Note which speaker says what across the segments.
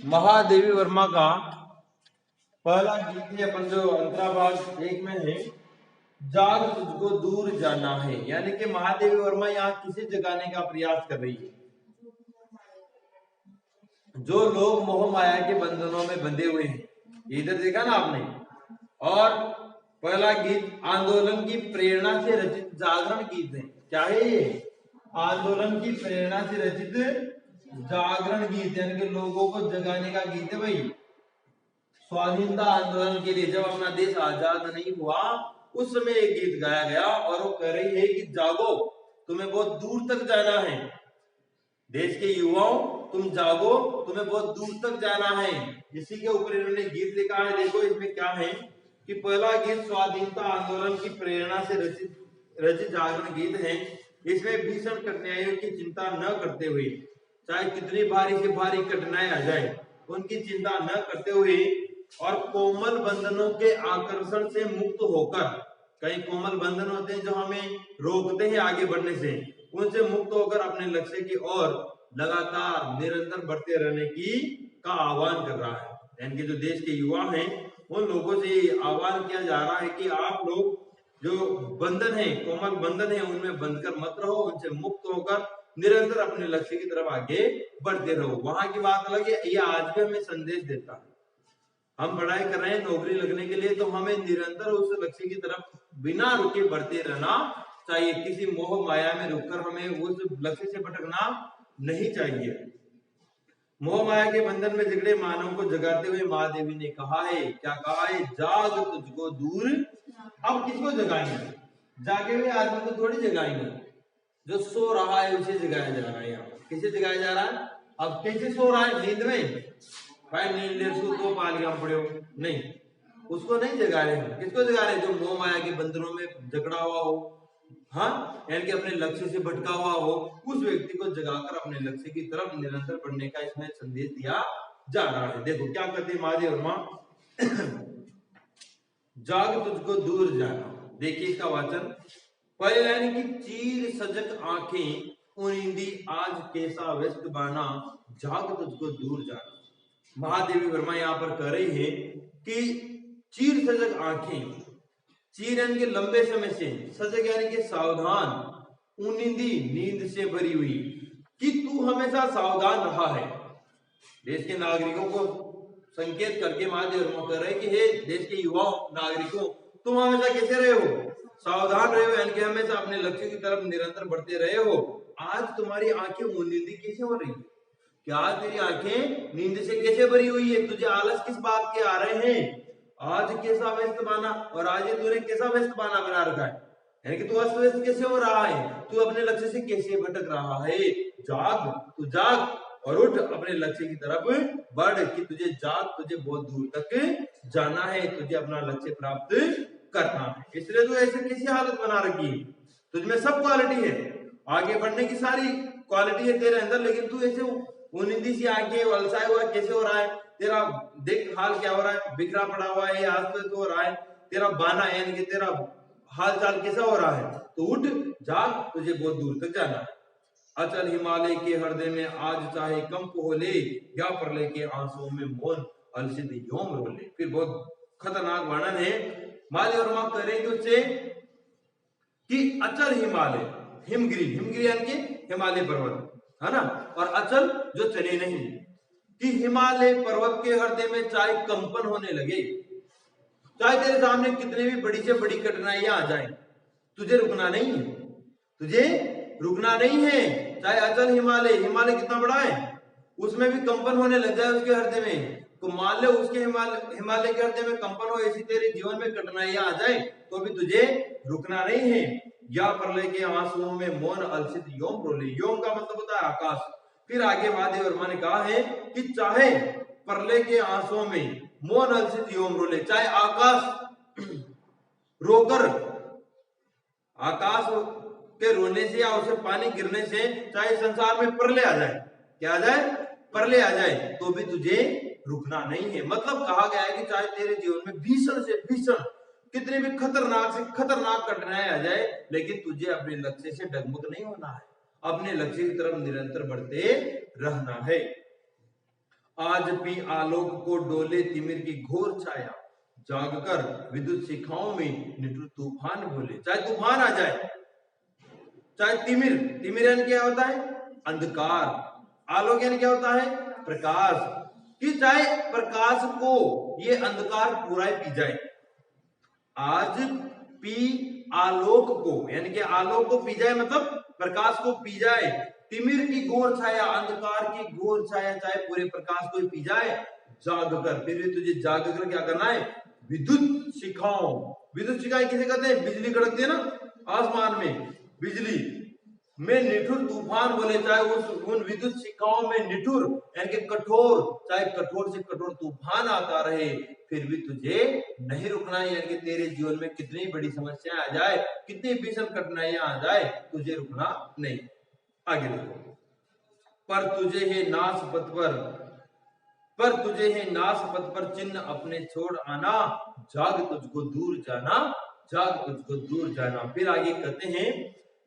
Speaker 1: महादेवी वर्मा का पहला गीत है, अपन जो अंतरा भाग एक में है, जाग तुझको दूर जाना है। यानी कि महादेवी वर्मा यहाँ किसे जगाने का प्रयास कर रही है? जो लोग मोह माया के बंधनों में बंधे हुए हैं। इधर देखा ना आपने। और पहला गीत आंदोलन की प्रेरणा से रचित जागरण गीत है। क्या है ये? आंदोलन की प्रेरणा से रचित जागरण गीत, यानी कि लोगों को जगाने का गीत है भाई। स्वाधीनता आंदोलन के लिए जब अपना देश आजाद नहीं हुआ उस समय एक गीत गाया गया और वो कह रही है कि जागो, तुम्हें बहुत दूर तक जाना है। देश के युवाओं, तुम जागो, तुम्हें बहुत दूर तक जाना है। इसी के ऊपर इन्होंने गीत लिखा है। देखो इसमें क्या है कि पहला गीत स्वाधीनता आंदोलन की प्रेरणा से रचित जागरण गीत है। इसमें भीषण कठिनाइयों की चिंता न करते हुए, चाहे कितनी भारी से भारी कठिनाई आ जाए, उनकी चिंता न करते हुए और कोमल बंधनों के आकर्षण से मुक्त होकर, कई कोमल बंधन होते हैं जो हमें रोकते हैं आगे बढ़ने से, उनसे मुक्त होकर अपने लक्ष्य की ओर लगातार निरंतर बढ़ते रहने की का आह्वान कर रहा है। यानी कि जो देश के युवा हैं उन लोगों से आह्वान किया जा रहा है कि आप लोग जो बंधन है, कोमल बंधन है, उनमें बंधकर मत रहो, उनसे मुक्त होकर निरंतर अपने लक्ष्य की तरफ आगे बढ़ते रहो। वहां की बात अलग है, ये आज भी हमें संदेश देता है। हम पढ़ाई कर रहे हैं नौकरी लगने के लिए, तो हमें निरंतर उस लक्ष्य की तरफ बिना रुके बढ़ते रहना चाहिए। किसी मोह माया में रुककर हमें उस लक्ष्य से भटकना नहीं चाहिए। मोह माया के बंधन में जकड़े मानव को जगाते हुए महादेवी ने कहा है, क्या कहा है? जाग तुझको दूर। अब किसको जगाएंगे? जागे हुए आदमी को थोड़ी जगाएंगे, जो सो रहा है उसे जगाया जा रहा है। यहाँ किसे जगाया जा रहा है? अब कैसे सो रहा है? नींद में? भाई नींद ले सो तो पालिया पड़े हो, नहीं, उसको नहीं जगा रहे हैं। किसको जगा रहे हैं? जो मोह माया के बंधनों में जकड़ा हुआ हो, हाँ, यानी कि अपने लक्ष्य से भटका हुआ हो, उस व्यक्ति को जगाकर अपने लक्ष्य की तरफ निरंतर बढ़ने का इसमें संदेश दिया जा रहा है। देखो क्या कहते हैं महादेव वर्मा, जाग तुझको दूर जाना। देखिए इसका वाचन, पहले लाइन की चीर सजग आंखें उनिंदी आज कैसा व्यस्त बाना, जाग तुझको दूर जाना। महादेवी वर्मा यहाँ पर कह रही है कि चीर सजग आंखें, चीर यानी कि लंबे समय से, सजग यानी कि सावधान, उनिंदी नींद से भरी हुई, कि तू हमेशा सावधान रहा है। देश के नागरिकों को संकेत करके महादेव वर्मा कह रहे हैं कि हे देश के युवाओं, नागरिकों, तुम हमेशा कैसे रहे हो? सावधान रहे हो, यानी कि हमेशा अपने लक्ष्य की तरफ निरंतर बढ़ते रहे हो। आज तुम्हारी आंखें उनिंदी कैसे हो रही है? क्या तेरी आंखें नींद से कैसे भरी हुई है? तुझे आलस किस बात के आ रहे हैं? आज कैसा व्यस्त बाना, और आज तूने कैसा व्यस्त बाना बना रखा है, यानी कि तू अस्त व्यस्त कैसे हो रहा है? तू अपने लक्ष्य से कैसे भटक रहा है? जाग, तू जाग और उठ, अपने लक्ष्य की तरफ बढ़, कि तुझे जाग, तुझे बहुत दूर तक जाना है, तुझे अपना लक्ष्य प्राप्त करना है। इसलिए तू ऐसे कैसी हालत बना रखी है? तुझमें सब क्वालिटी है, आगे बढ़ने की सारी क्वालिटी है तेरे अंदर, लेकिन तू ऐसे उनिंदी सी आंखें, वलसाए हुआ कैसे हो रहा है? तेरा देख हाल क्या हो रहा है, बिखरा पड़ा हुआ है, आसपास हो रहा है, तेरा बाना यानी कि तेरा हाल चाल कैसा हो रहा है? तो उठ, जाग, तुझे बहुत दूर तक जाना है। अचल हिमालय के हृदय में आज चाहे कंप हो ले, या प्रलय के आंसुओं में मौन अलसित योम रोले। फिर बहुत खतरनाक वर्णन है महादेव वर्मा करेंगे उससे कि अचल हिमालय, हिमगिरी, हिमगिरी यानी कि हिमालय पर्वत है ना, और अचल जो चले नहीं, कि हिमालय पर्वत के हृदय में चाहे कंपन होने लगे, चाहे तेरे सामने कितनी भी बड़ी से बड़ी कठिनाइयां आ जाए, तुझे रुकना नहीं है, तुझे रुकना नहीं है। चाहे अचल हिमालय, हिमालय कितना बड़ा है, उसमें भी कंपन होने लग जाए उसके हृदय में, तो मान ले उसके हिमालय के हृदय में कंपन हो, ऐसी तेरे जीवन में कठिनाइयां आ जाए, तो भी तुझे रुकना नहीं है। या प्रलय के आंसुओं में मौन अलसित योम रोले। योम का मतलब होता है आकाश। फिर आगे महादेव वर्मा ने कहा है कि चाहे प्रलय के आंसुओं में मौन अलसित योम रोले, चाहे आकाश रोकर, आकाश के रोने से या उसे पानी गिरने से, चाहे संसार में प्रलय आ जाए, क्या आ जाए? प्रलय आ जाए, तो भी तुझे रुकना नहीं है। मतलब कहा गया है कि चाहे तेरे जीवन में भीषण से भीषण, कितने भी खतरनाक से खतरनाक कठिनाई आ जाए, लेकिन तुझे अपने लक्ष्य से डगमग नहीं होना है, अपने लक्ष्य की तरफ निरंतर बढ़ते रहना है। आज पी आलोक को डोले तिमिर की घोर छाया, जागकर विद्युत शिखाओं में निठुर तूफान बोले। चाहे तूफान आ जाए, चाहे तिमिर, तिमिर यानी क्या होता है? अंधकार। आलोक यानी क्या होता है? प्रकाश। कि चाहे प्रकाश को ये अंधकार पूरा ही पी जाए, आज पी आलोक को, यानी कि आलोक को पी जाए मतलब प्रकाश को पी जाए, तिमिर की घोर छाया, अंधकार की घोर छाया चाहे पूरे प्रकाश को ही पी जाए, जागकर, फिर भी तुझे जागकर क्या करना है? विद्युत शिखाओं। विद्युत शिखाएं किसे कहते हैं? बिजली कड़कती है ना आसमान में, बिजली में निठुर तूफान बोले। चाहे उन विद्युत शिखाओं में निठुर यानी कि कठोर, चाहे कठोर से कठोर तूफान आता रहे, फिर भी तुझे नहीं रुकना है। यानी कि तेरे जीवन में कितनी बड़ी समस्याएं आ जाए, कितनी भीषण कठिनाइयां आ जाए, तुझे रुकना नहीं। आगे देखो, पर तुझे है नाश पथ पर चिन्ह अपने छोड़ आना, जाग तुझको दूर जाना, जाग तुझको दूर जाना। फिर आगे कहते हैं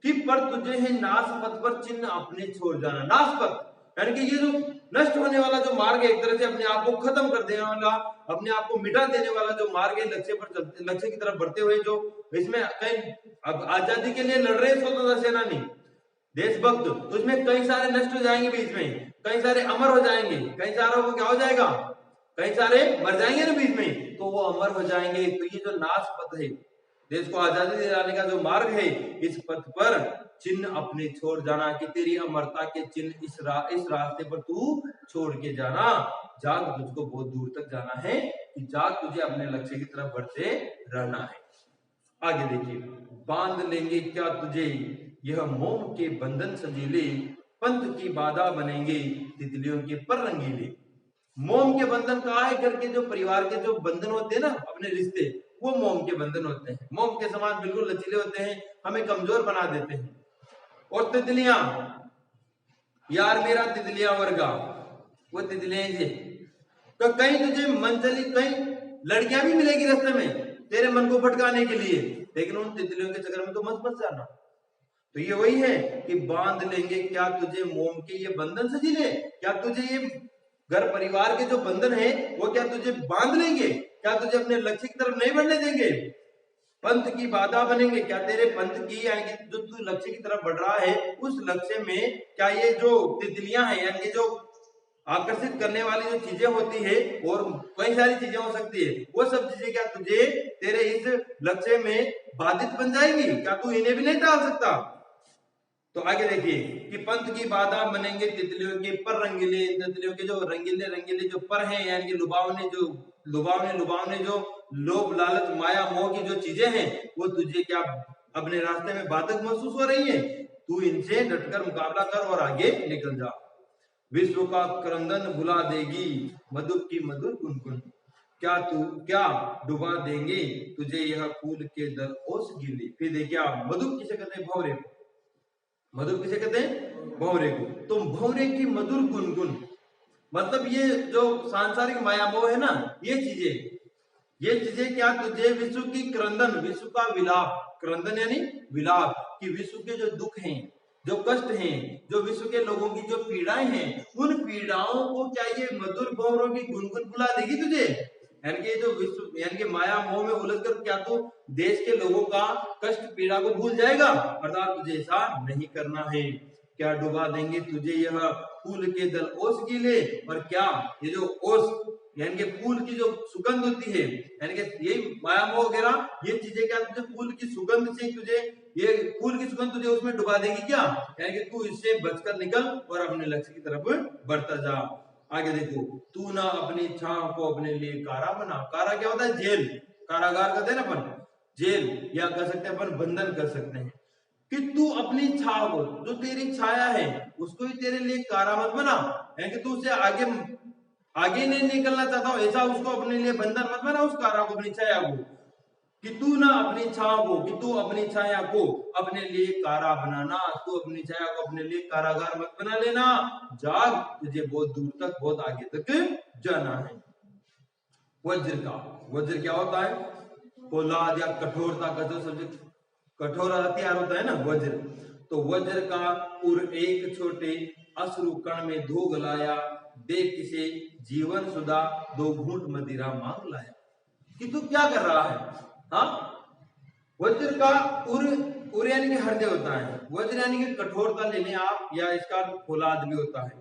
Speaker 1: कि पर तुझे है नाश पथ पर चिन्ह अपने छोड़ जाना। नाश पथ यानी कि ये जो नष्ट होने वाला जो मार्ग है, एक तरह से अपने आप को खत्म कर देने वाला, अपने आप को मिटा देने वाला जो मार्ग है, लक्ष्य पर चलते, लक्ष्य की तरफ बढ़ते हुए, जो इसमें कई अब आजादी के लिए लड़ रहे स्वतंत्रता सेनानी, देशभक्त, तो इसमें कई सारे नष्ट हो जाएंगे, बीच में कई सारे अमर हो जाएंगे, कई सारों को क्या हो जाएगा? कई सारे मर जाएंगे ना बीच में, तो वो अमर हो जाएंगे। तो ये जो नाश पथ है, देश को आजादी दिलाने का जो मार्ग है, इस पथ पर चिन्ह अपने छोड़ जाना, कि तेरी अमरता के चिन्ह इस रास्ते पर तू छोड़ के जाना। जाग, तुझको बहुत दूर तक जाना है, कि जाग, तुझे अपने लक्ष्य की तरफ बढ़ते रहना है। आगे देखिए, बांध लेंगे क्या तुझे यह मोम के बंधन सजीले, पंथ की बाधा बनेंगे तितलियों के पर रंगीले। मोम के बंधन कहा है? घर के जो परिवार के जो बंधन होते हैं ना, अपने रिश्ते, वो मोम के बंधन होते हैं। मोम के समान बिल्कुल लचीले होते हैं, हमें कमजोर बना देते हैं। और तितलियां, यार मेरा तितलियां वर्गा, वो तितलियां जी, तो कहीं तुझे मंचली, कहीं लड़कियां भी मिलेगी रास्ते में तेरे मन को भटकाने के लिए, लेकिन उन तितलियों के चक्कर में तो मत जाना। तो ये वही है कि बांध लेंगे क्या तुझे मोम के ये बंधन सजीले, क्या तुझे ये घर परिवार के जो बंधन है वो क्या तुझे बांध लेंगे? क्या तुझे अपने लक्ष्य की तरफ नहीं बढ़ने देंगे? पंथ की बाधा बनेंगे, क्या तेरे पंथ की, यानी कि जो तू लक्ष्य की तरफ बढ़ रहा है, उस लक्ष्य में क्या ये जो तितलियां हैं, यानी कि जो आकर्षित करने वाली जो चीजें होती है, और कई सारी चीजें हो सकती है, वो सब चीजें क्या तुझे तेरे इस लक्ष्य में बाधित बन जाएंगी? क्या तू इन्हें भी नहीं टाल सकता? तो आगे देखिए कि पंथ की बाधा बनेंगे तितलियों के पर रंगीले, तितलियों के जो रंगीले रंगीले जो पर हैं, यानी कि लुभावने जो लोभ लालच माया मोह की जो चीजें हैं, वो तुझे क्या अपने रास्ते में बाधक महसूस हो रही है? तू इनसे डटकर मुकाबला कर और आगे निकल जा। विश्व का क्रंदन भुला देगी मधु की मधुर गुनगुन, क्या डुबा देंगे तुझे यह फूल के दल ओस गिली। फिर देखिए आप, मधु किसे कहते हैं? भंवरे को। मधुर किसे कहते हैं? भंवरे को। तो भंवरे की मधुर गुनगुन मतलब ये जो सांसारिक माया मोह है ना, ये चीजें क्या तुझे विश्व की क्रंदन, विश्व का विलाप, क्रंदन यानी विलाप, कि विश्व के जो दुख हैं, जो कष्ट हैं, जो विश्व के लोगों की जो पीड़ाएं हैं, उन पीड़ाओं को क्या ये मधुर भंवरों की गुनगुन भुला देगी तुझे? यानी कि जो विश्व, यानी कि माया मोह में उलझकर क्या तू देश के लोगों का कष्ट पीड़ा को भूल जाएगा? अर्थात तुझे ऐसा नहीं करना है। क्या डुबा देंगे तुझे यह फूल के दल ओस गीले, और क्या ये जो ओस यानी कि फूल की जो सुगंध होती है, यानी कि यही माया मोह वगैरह ये चीजें क्या तुझे फूल की सुगंध से, तुझे ये फूल की सुगंध तुझे उसमें डुबा देगी क्या? यानी कि तू इससे बचकर निकल और अपने लक्ष्य की तरफ बढ़ता जा। आगे देखो, तू ना अपनी छांव को अपने लिए कारा बना। कारा क्या होता है? जेल, कारागार कहते हैं ना अपन, जेल, या कह सकते हैं अपन बंधन कर सकते हैं। कि तू अपनी छाव को, जो तेरी छाया है, उसको ही तेरे लिए कारा मत बना, यानी कि तू उसे आगे नहीं निकलना चाहता हो, ऐसा उसको अपने लिए बंधन मत बना, उस कारा को, अपनी छाया को। कि तू ना अपनी छाव को, कि तू अपनी छाया को अपने लिए कारा बनाना, तू अपनी छाया को अपने लिए कारागार मत बना लेना। जाग, तुझे बहुत दूर तक, बहुत आगे तक जाना है। वज्र क्या होता है? पोलाद या कठोरता का जो सब्जेक्ट, कठोर हथियार होता है ना, वज्र। तो वज्र का उर एक छोटे अश्रु कण में धो गलाया, देख किसे जीवन सुधा 2 घूंट मदिरा मांग लाया। कि तू क्या कर रहा है? हाँ, वज्र का उर यानी कि हृदय होता है, वज्र यानी कि कठोरता लेने आप, या इसका फौलाद भी होता है।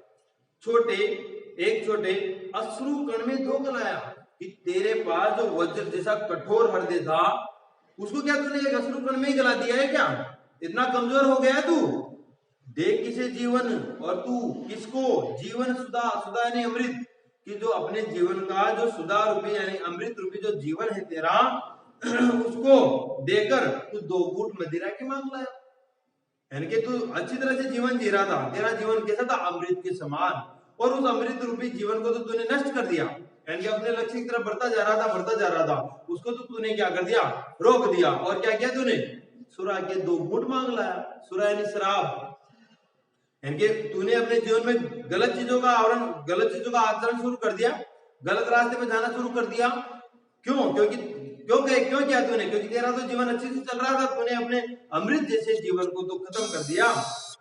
Speaker 1: एक छोटे अश्रु कण में धोख लाया। कि तेरे पास जो वज्र जैसा कठोर हृदय था, उसको क्या तूने एक अश्रु कण में ही गला दिया है क्या? इतना कमजोर हो गया है तू? देख किसे जीवन, और तू किसको जीवन सुधा, सुधा यानी अमृत, कि जो अपने जीवन का जो सुधा रूपी यानी अमृत रूपी जो जीवन है तेरा, उसको देकर तू 2 घूंट मदिरा की मांग लाया। यानी कि तू अच्छी तरह से जीवन जी रहा था, तेरा जीवन कैसा था? अमृत के समान। और उस अमृत रूपी जीवन को तो तूने नष्ट कर दिया, यानी कि अपने लक्ष्य की तरफ बढ़ता जा रहा था, उसको तो तूने क्या कर दिया? रोक दिया। और क्या किया तूने? सुरा के 2 घूंट मांग लाया। सुरा यानी शराब, यानी कि तूने अपने जीवन में गलत चीजों का आचरण शुरू कर दिया, गलत रास्ते में जाना शुरू कर दिया। क्यों? क्यों किया तूने? क्योंकि तेरा तो जीवन अच्छे से चल रहा था, तूने अपने अमृत जैसे जीवन को तो खत्म कर दिया।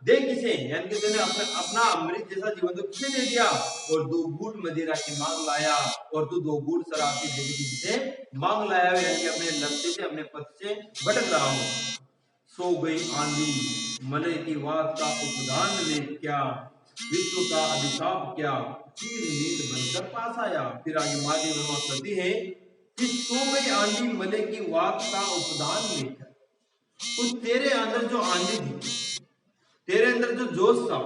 Speaker 1: दे किसे? यानी कि तूने अपना अमृत जैसा जीवन तो किसे दे दिया? और 2 घूंट मदिरा की मांग लाया, और तू 2 घूंट शराब की जिंदगी से मांग लाया, यानी कि अपने लक्ष्य से, अपने पथ से भटक रहा हूं। सो गई आंधी मलय की बात का उपदान ले क्या, विश्व का अभिशाप क्या, चीर नींद बनकर पास आया। फिर आगे मादी वर्मा कहती है कि सो गई आंधी मलय की वाक का उपदान लेकर। उस तेरे अंदर जो आंधी थी, तेरे अंदर जो जोश था,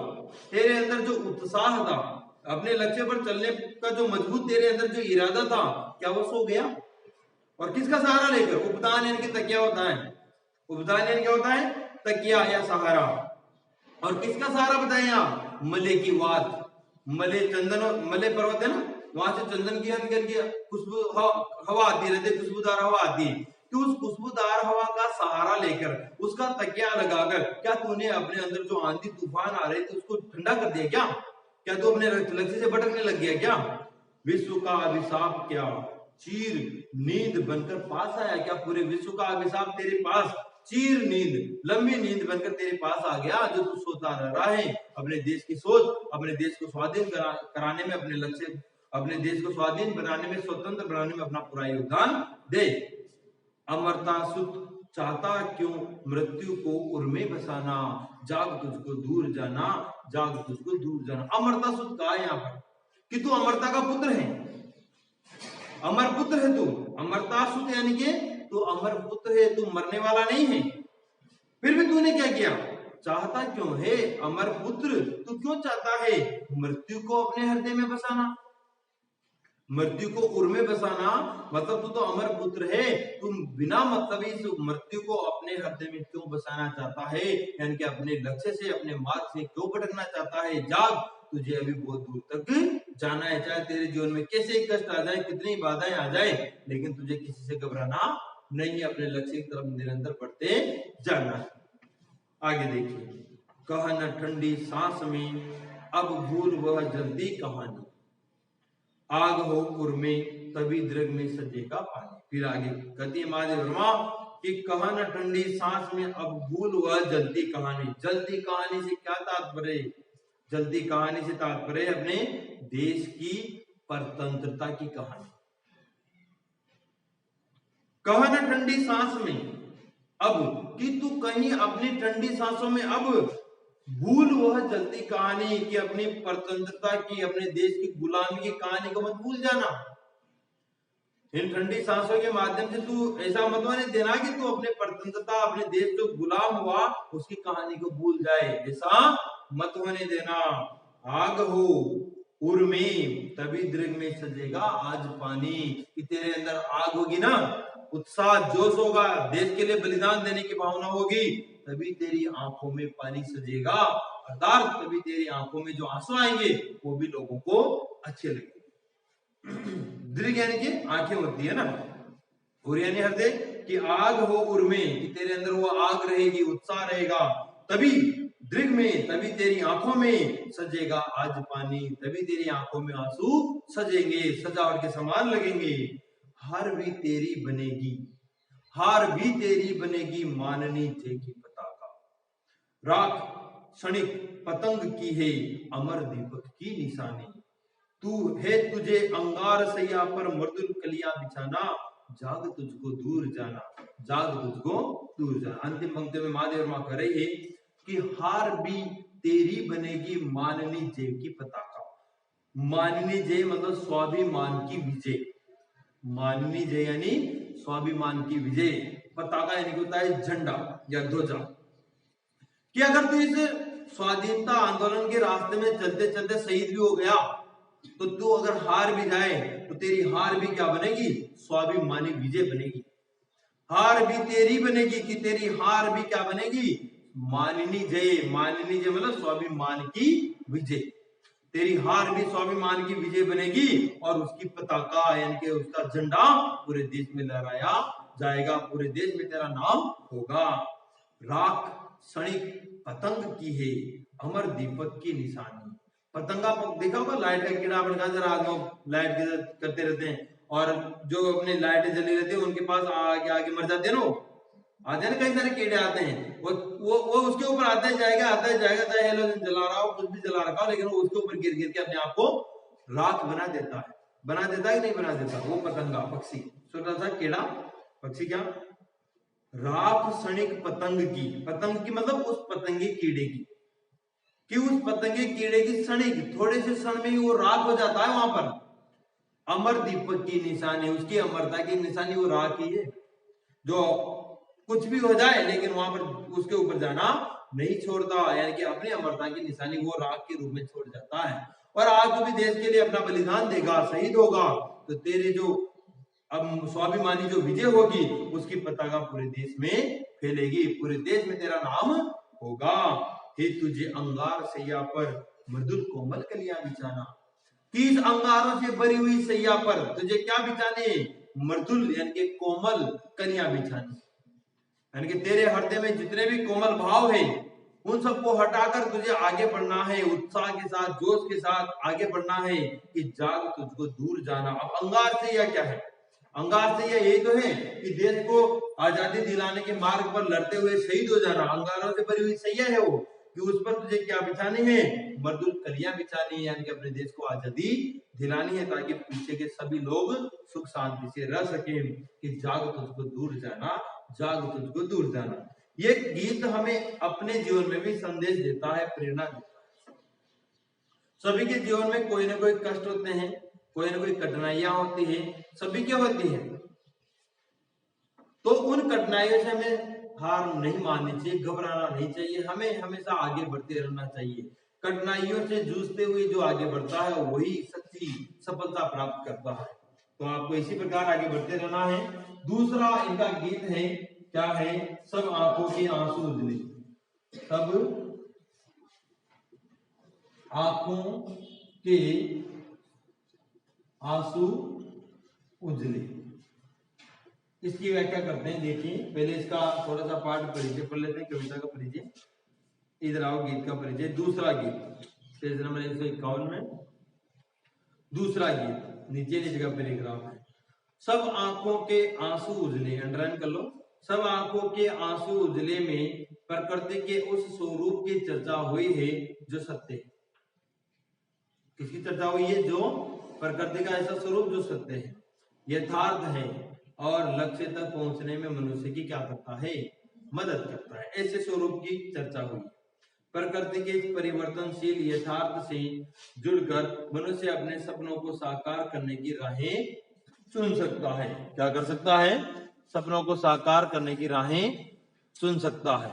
Speaker 1: तेरे अंदर जो उत्साह था, अपने लक्ष्य पर चलने का जो मजबूत तेरे अंदर जो इरादा था, क्या वो सो गया? और किसका सहारा लेकर? उपदान यानी कि तकिया होता है, उपदान यानी क्या होता है? तकिया या सहारा। और किसका सहारा बताएं आप? मले की वात, मले चंदन, मले पर्वत है ना, वहां से चंदन की निकल के खुशबू हवा आती रहती, खुशबूदार हवा आती। तो उस खुशबूदार हवा का सहारा लेकर, उसका तकिया लगाकर, क्या तूने अपने अंदर जो आंधी तूफान आ रहे थे उसको ठंडा कर दिया क्या? क्या तू अपने लक्ष्य से भटकने लग गया क्या? विश्व का अभिशाप क्या, चीर नींद बनकर पास आया क्या? पूरे विश्व का अभिशाप तेरे पास चीर नींद, लंबी नींद बनकर तेरे पास आ गया, जो तू सोता रह रहा है। अपने देश की सोच, अपने देश को स्वाधीन कराने में, अपने लक्ष्य, अपने देश को स्वाधीन बनाने में, स्वतंत्र बनाने में अपना पूरा योगदान दे। अमरता सुत चाहता क्यों मृत्यु को उर में बसाना, जाग तुझको दूर जाना, जाग तुझको दूर जाना। अमरता सुत कहा यहाँ पर कि तू अमरता का पुत्र है, अमर पुत्र है तू। अमरता सुत यानी कि तू अमर पुत्र है, तू मरने वाला नहीं है। फिर भी तूने क्या किया? चाहता क्यों है अमर पुत्र, तू क्यों चाहता है मृत्यु को अपने हृदय में बसाना? मृत्यु को उर में बसाना मतलब तू तो अमर पुत्र है, तुम बिना मतलब इस मृत्यु को अपने हृदय में क्यों बसाना चाहता है? यानी कि अपने लक्ष्य से, अपने मार्ग से क्यों भटकना चाहता है? जाग, तुझे अभी बहुत दूर तक जाना है। चाहे तेरे जीवन में कैसे कष्ट आ जाए, कितनी बाधाएं आ जाए, लेकिन तुझे किसी से घबराना नहीं है, अपने लक्ष्य की तरफ निरंतर बढ़ते जाना है। आगे देखिए, कहा न ठंडी सांस में अब भूल वह जल्दी कहानी, आग हो उर में तभी दृग में सजेगा पानी। फिर आगे कहती है मादी वर्मा कि कहा न ठंडी सांस में अब भूल वह जल्दी कहानी। जल्दी कहानी से क्या तात्पर्य? जल्दी कहानी से तात्पर्य अपने देश की परतंत्रता की कहानी। कहा न ठंडी सांस में अब, कि तू कहीं अपनी ठंडी सांसों में अब भूल वह जल्दी कहानी, कि अपनी परतंत्रता की, अपने देश की गुलामी की कहानी को मत भूल जाना। इन ठंडी सांसों के माध्यम से तू ऐसा मत होने देना कि तू अपने परतंत्रता, अपने देश जो गुलाम हुआ उसकी कहानी को भूल जाए, ऐसा मत होने देना। आग हो उर में तभी दृग में सजेगा आज पानी, कि तेरे अंदर आग होगी ना, उत्साह जोश होगा, देश के लिए बलिदान देने की भावना होगी, तभी तेरी आंखों में पानी सजेगा, अर्थात तभी तेरी आंखों में जो आंसू आएंगे वो भी लोगों को अच्छे लगेंगे। दृग यानी कि आंखें होती है ना, उर यानी हृदय, कि आग हो उर में, कि तेरे अंदर वो आग रहेगी, उत्साह रहेगा, तभी दृग में, तभी तेरी आंखों में सजेगा आज पानी, तभी तेरी आंखों में आंसू सजेंगे, सजावट के समान लगेंगे। हार भी तेरी बनेगी, हार भी तेरी बनेगी माननी थे पताका, राख क्षणिक पतंग की है अमर दीपक की निशानी, तू है तुझे अंगार सैया पर मृदुल कलियां बिछाना, जाग तुझको दूर जाना, जाग तुझको दूर जाना। अंतिम पंक्ति में महादेव मां कह रही है कि हार भी तेरी बनेगी माननी जय की पताका। माननी जय मतलब स्वाभिमान की विजय, माननी जय यानी स्वाभिमान की विजय, पताका यानी होता है झंडा या ध्वजा। कि अगर तू इस स्वाधीनता आंदोलन के रास्ते में चलते चलते शहीद भी हो गया तो तू अगर हार भी जाए तो तेरी हार भी क्या बनेगी, स्वाभिमानी विजय बनेगी। हार भी तेरी बनेगी कि तेरी हार भी क्या बनेगी, माननी जय। माननी जय मतलब स्वाभिमान की विजय। तेरी हार भी स्वाभिमान की विजय बनेगी और उसकी पताका यानी कि उसका झंडा पूरे देश में लहराया जाएगा, पूरे देश में तेरा नाम होगा। राख क्षणिक पतंग की है अमर दीपक की निशानी। पतंगा देखा होगा, लाइट का कीड़ा अपन कहा जरा आगे लाइट करते रहते हैं और जो अपनी लाइटें जली रहती है उनके पास आगे आगे मर जाते हैं, आते हैं ना, कई सारे कीड़े आते हैं, वो उसके ऊपर आता ही जाएगा चाहे हेलोजन जला रहा हो कुछ भी जला रखा हो, लेकिन वो उसके ऊपर गिर गिर के अपने आप को राख बना देता है कि नहीं बना देता। वो पतंगा पक्षी, छोटा सा कीड़ा पक्षी क्या, राख क्षणिक पतंग की, पतंग की मतलब उस पतंगे कीड़े की, कि उस पतंगे कीड़े की क्षणिक थोड़े से क्षण में ही वो राख हो जाता है। वहां पर अमर दीपक की निशानी, उसकी अमरता की निशानी वो राख ही है, जो कुछ भी हो जाए लेकिन वहां पर उसके ऊपर जाना नहीं छोड़ता, यानी कि अपनी अमरता की निशानी वो राख के रूप में छोड़ जाता है। और आज तू भी देश के लिए अपना बलिदान देगा, शहीद होगा, तो तेरे जो अब स्वाभिमानी जो विजय होगी उसकी पताका पूरे देश में फैलेगी, पूरे देश में तेरा नाम होगा। हे तुझे अंगार सैया पर मृदुल कोमल कलियां बिछाना, 30 अंगारों से भरी हुई सैया पर तुझे क्या बिछाने, मृदुल यानी कि कोमल कलियां बिछानी, यानी कि तेरे हृदय में जितने भी कोमल भाव है उन सबको हटाकर तुझे आगे बढ़ना है, उत्साह के साथ जोश के साथ आगे बढ़ना है कि जाग तुझको दूर जाना। अब अंगार सैया क्या है, अंगार सैया यही तो है कि देश को आजादी दिलाने के मार्ग पर लड़ते हुए शहीद हो जाना, अंगारों से भरी हुई सैया है वो, कि उस पर तुझे क्या बिछानी है, मर्दुल कलियां बिछानी है, यानी कि अपने देश को आजादी दिलानी है ताकि पीछे के सभी लोग सुख शांति से रह सके। कि जाग तुझको दूर जाना, जाग तुझको दूर जाना। ये गीत हमें अपने जीवन में भी संदेश देता है, प्रेरणा देता है। सभी के जीवन में कोई ना कोई कष्ट होते हैं, कोई ना कोई कठिनाइयां होती है, सभी के होती है, तो उन कठिनाइयों से हमें हार नहीं माननी चाहिए, घबराना नहीं चाहिए, हमें हमेशा आगे बढ़ते रहना चाहिए। कठिनाइयों से जूझते हुए जो आगे बढ़ता है वही सच्ची सफलता प्राप्त करता है। तो आपको इसी प्रकार आगे बढ़ते रहना है। दूसरा इनका गीत है, क्या है, सब आंखों के आंसू उजले, सब आंखों के आंसू उजले। इसकी व्याख्या करते हैं, देखिए पहले इसका थोड़ा सा पाठ परिचय पढ़ लेते हैं, कविता का परिचय, इधर आओ गीत का परिचय। दूसरा गीत पेज नंबर 151 में, दूसरा गीत नीचे की जगह पे लिख रहा हूं, सब आंखों के आंसू उजले, अंडरलाइन कर लो, सब आंखों के आंसू उजले में प्रकृति के उस स्वरूप की चर्चा हुई है जो सत्य है। किसकी चर्चा हुई है, जो प्रकृति का ऐसा स्वरूप जो सत्य है, यथार्थ है और लक्ष्य तक पहुंचने में मनुष्य की क्या करता है, मदद करता है, ऐसे स्वरूप की चर्चा हुई। प्रकृति के परिवर्तनशील यथार्थ से जुड़कर मनुष्य अपने सपनों को साकार करने की राहें चुन सकता है। क्या कर सकता है, सपनों को साकार करने की राहें चुन सकता है।